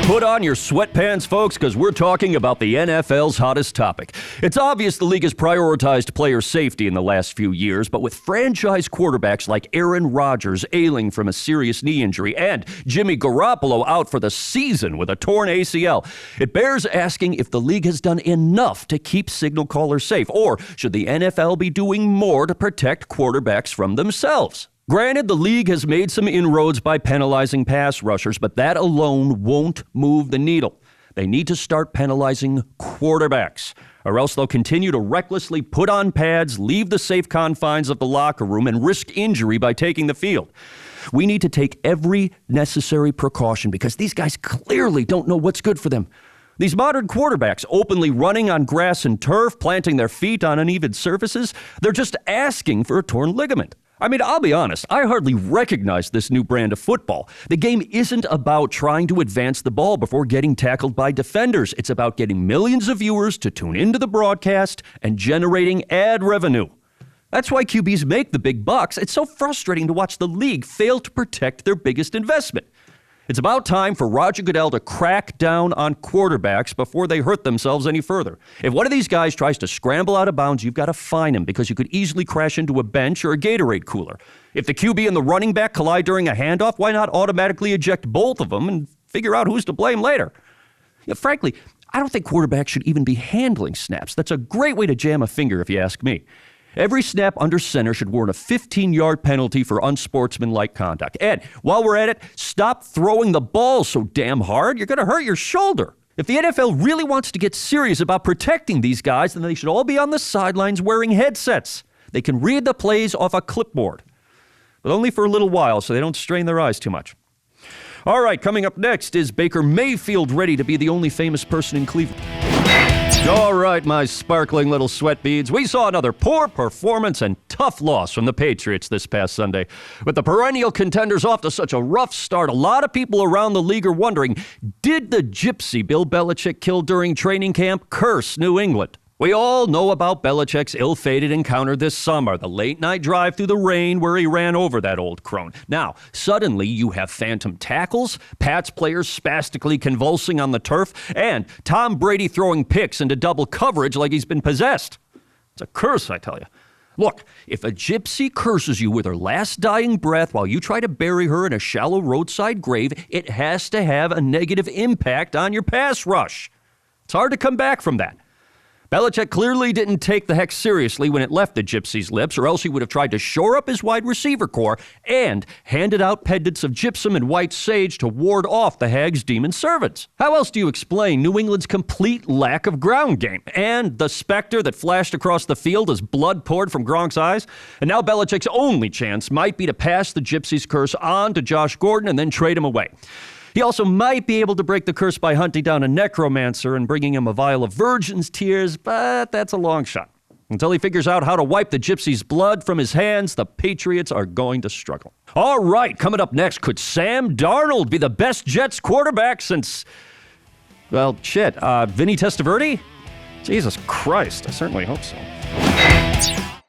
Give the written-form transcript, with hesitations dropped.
Put on your sweatpants, folks, because we're talking about the NFL's hottest topic. It's obvious the league has prioritized player safety in the last few years, but with franchise quarterbacks like Aaron Rodgers ailing from a serious knee injury and Jimmy Garoppolo out for the season with a torn ACL, it bears asking if the league has done enough to keep signal callers safe, or should the NFL be doing more to protect quarterbacks from themselves? Granted, the league has made some inroads by penalizing pass rushers, but that alone won't move the needle. They need to start penalizing quarterbacks, or else they'll continue to recklessly put on pads, leave the safe confines of the locker room, and risk injury by taking the field. We need to take every necessary precaution because these guys clearly don't know what's good for them. These modern quarterbacks openly running on grass and turf, planting their feet on uneven surfaces, they're just asking for a torn ligament. I mean, I'll be honest, I hardly recognize this new brand of football. The game isn't about trying to advance the ball before getting tackled by defenders. It's about getting millions of viewers to tune into the broadcast and generating ad revenue. That's why QBs make the big bucks. It's so frustrating to watch the league fail to protect their biggest investment. It's about time for Roger Goodell to crack down on quarterbacks before they hurt themselves any further. If one of these guys tries to scramble out of bounds, you've got to fine him because you could easily crash into a bench or a Gatorade cooler. If the QB and the running back collide during a handoff, why not automatically eject both of them and figure out who's to blame later? Frankly, I don't think quarterbacks should even be handling snaps. That's a great way to jam a finger if you ask me. Every snap under center should warrant a 15-yard penalty for unsportsmanlike conduct. And while we're at it, stop throwing the ball so damn hard. You're going to hurt your shoulder. If the NFL really wants to get serious about protecting these guys, then they should all be on the sidelines wearing headsets. They can read the plays off a clipboard, but only for a little while so they don't strain their eyes too much. All right, coming up next, is Baker Mayfield ready to be the only famous person in Cleveland? All right, my sparkling little sweat beads. We saw another poor performance and tough loss from the Patriots this past Sunday. With the perennial contenders off to such a rough start, a lot of people around the league are wondering, did the gypsy Bill Belichick killed during training camp curse New England? We all know about Belichick's ill-fated encounter this summer, the late-night drive through the rain where he ran over that old crone. Now, suddenly you have phantom tackles, Pats players spastically convulsing on the turf, and Tom Brady throwing picks into double coverage like he's been possessed. It's a curse, I tell you. Look, if a gypsy curses you with her last dying breath while you try to bury her in a shallow roadside grave, it has to have a negative impact on your pass rush. It's hard to come back from that. Belichick clearly didn't take the heck seriously when it left the gypsy's lips, or else he would have tried to shore up his wide receiver core and handed out pendants of gypsum and white sage to ward off the hag's demon servants. How else do you explain New England's complete lack of ground game and the specter that flashed across the field as blood poured from Gronk's eyes? And now Belichick's only chance might be to pass the gypsy's curse on to Josh Gordon and then trade him away. He also might be able to break the curse by hunting down a necromancer and bringing him a vial of virgin's tears, but that's a long shot. Until he figures out how to wipe the gypsy's blood from his hands, the Patriots are going to struggle. All right, coming up next, could Sam Darnold be the best Jets quarterback since, Vinny Testaverde? Jesus Christ, I certainly hope so.